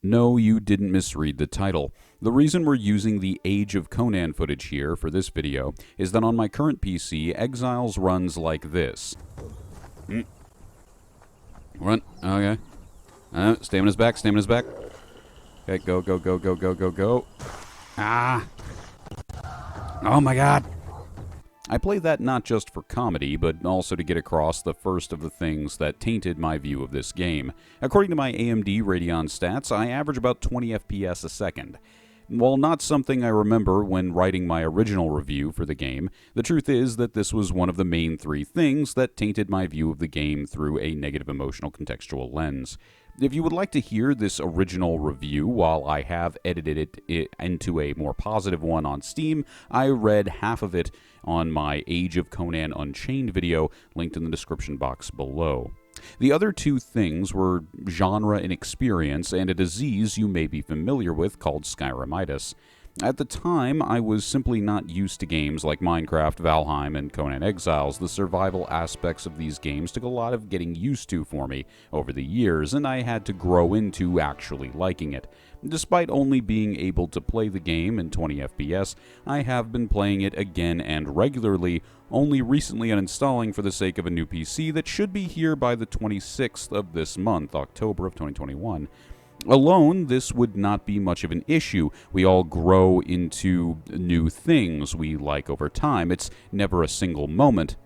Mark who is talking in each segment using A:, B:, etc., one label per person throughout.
A: No, you didn't misread the title. The reason we're using the Age of Conan footage here for this video is that on my current PC, Exiles runs like this. Run. Okay. Stamina's back, stamina's back. Okay, go, go, go, go, go, go, go. Ah! Oh my god! I play that not just for comedy, but also to get across the first of the things that tainted my view of this game. According to my AMD Radeon stats, I average about 20 FPS a second. While not something I remember when writing my original review for the game, the truth is that this was one of the main three things that tainted my view of the game through a negative emotional contextual lens. If you would like to hear this original review while I have edited it into a more positive one on Steam, I read half of it on my Age of Conan Unchained video, linked in the description box below. The other two things were genre inexperience and a disease you may be familiar with called Skyrimitis. At the time, I was simply not used to games like Minecraft, Valheim, and Conan Exiles. The survival aspects of these games took a lot of getting used to for me over the years, and I had to grow into actually liking it. Despite only being able to play the game in 20 FPS, I have been playing it again and regularly, only recently uninstalling for the sake of a new PC that should be here by the 26th of this month, October of 2021. Alone, this would not be much of an issue. We all grow into new things we like over time. It's never a single moment.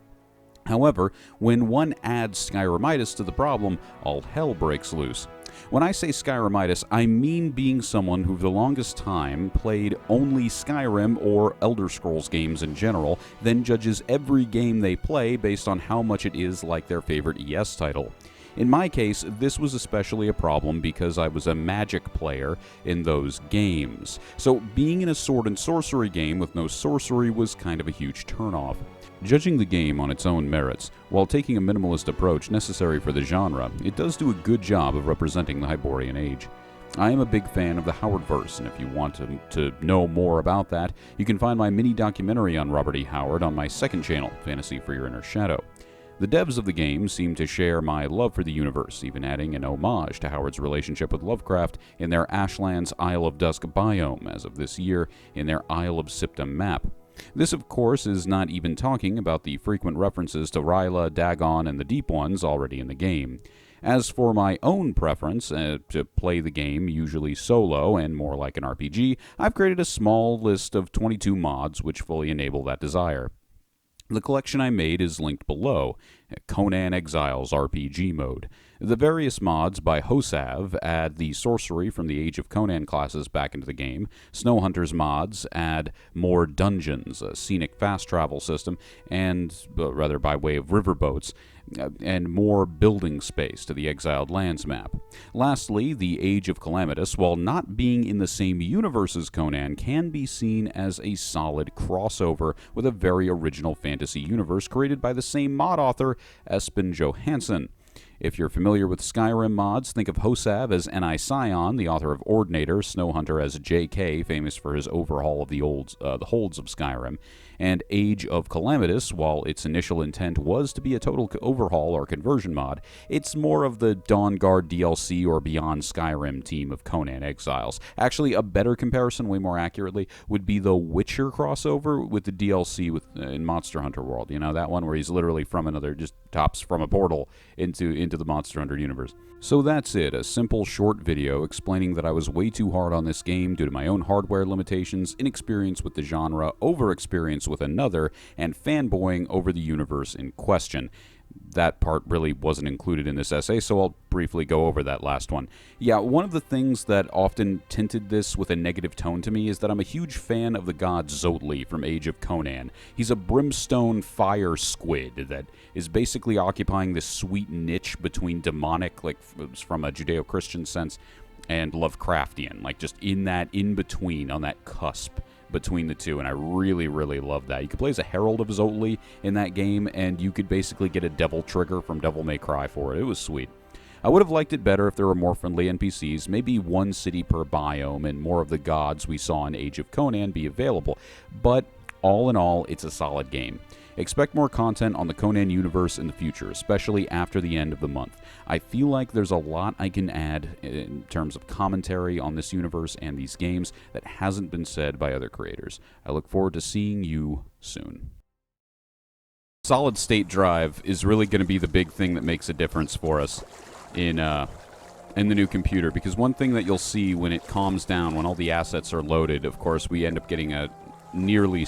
A: However, when one adds Skyrimitis to the problem, all hell breaks loose. When I say Skyrimitis, I mean being someone who for the longest time played only Skyrim or Elder Scrolls games in general, then judges every game they play based on how much it is like their favorite ES title. In my case, this was especially a problem because I was a magic player in those games. So being in a sword and sorcery game with no sorcery was kind of a huge turnoff. Judging the game on its own merits, while taking a minimalist approach necessary for the genre, it does do a good job of representing the Hyborian Age. I am a big fan of the Howard-verse, and if you want to know more about that, you can find my mini documentary on Robert E. Howard on my second channel, Fantasy for Your Inner Shadow. The devs of the game seem to share my love for the universe, even adding an homage to Howard's relationship with Lovecraft in their Ashlands Isle of Dusk biome as of this year in their Isle of Siptum map. This, of course, is not even talking about the frequent references to Ryla, Dagon, and the Deep Ones already in the game. As for my own preference to play the game usually solo and more like an RPG, I've created a small list of 22 mods which fully enable that desire. The collection I made is linked below, Conan Exiles RPG mode. The various mods by Hosav add the sorcery from the Age of Conan classes back into the game. Snowhunters mods add more dungeons, a scenic fast travel system, and rather by way of riverboats, and more building space to the Exiled Lands map. Lastly, the Age of Calamitous, while not being in the same universe as Conan, can be seen as a solid crossover with a very original fantasy universe created by the same mod author, Espen Johansson. If you're familiar with Skyrim mods, think of Hosav as Ni Scion, the author of Ordinator, Snowhunter as JK, famous for his overhaul of the holds of Skyrim, and Age of Calamitous, while its initial intent was to be a total overhaul or conversion mod, it's more of the Dawn Guard DLC or Beyond Skyrim team of Conan Exiles. Actually, a better comparison, way more accurately, would be the Witcher crossover with the DLC in Monster Hunter World. You know, that one where he's literally from another, just tops from a portal into the Monster Hunter universe. So that's it, a simple short video explaining that I was way too hard on this game due to my own hardware limitations, inexperience with the genre, overexperience with another, and fanboying over the universe in question. That part really wasn't included in this essay, so I'll briefly go over that last one. Yeah, one of the things that often tinted this with a negative tone to me is that I'm a huge fan of the god Zotli from Age of Conan. He's a brimstone fire squid that is basically occupying this sweet niche between demonic, like from a Judeo-Christian sense, and Lovecraftian, like just in that in-between, on that cusp between the two, and I really, really love that. You could play as a Herald of Zotli in that game, and you could basically get a devil trigger from Devil May Cry for it. It was sweet. I would have liked it better if there were more friendly NPCs, maybe one city per biome, and more of the gods we saw in Age of Conan be available, but all in all, it's a solid game. Expect more content on the Conan universe in the future, especially after the end of the month. I feel like there's a lot I can add in terms of commentary on this universe and these games that hasn't been said by other creators. I look forward to seeing you soon. Solid state drive is really going to be the big thing that makes a difference for us in the new computer, because one thing that you'll see when it calms down, when all the assets are loaded, of course, we end up getting a nearly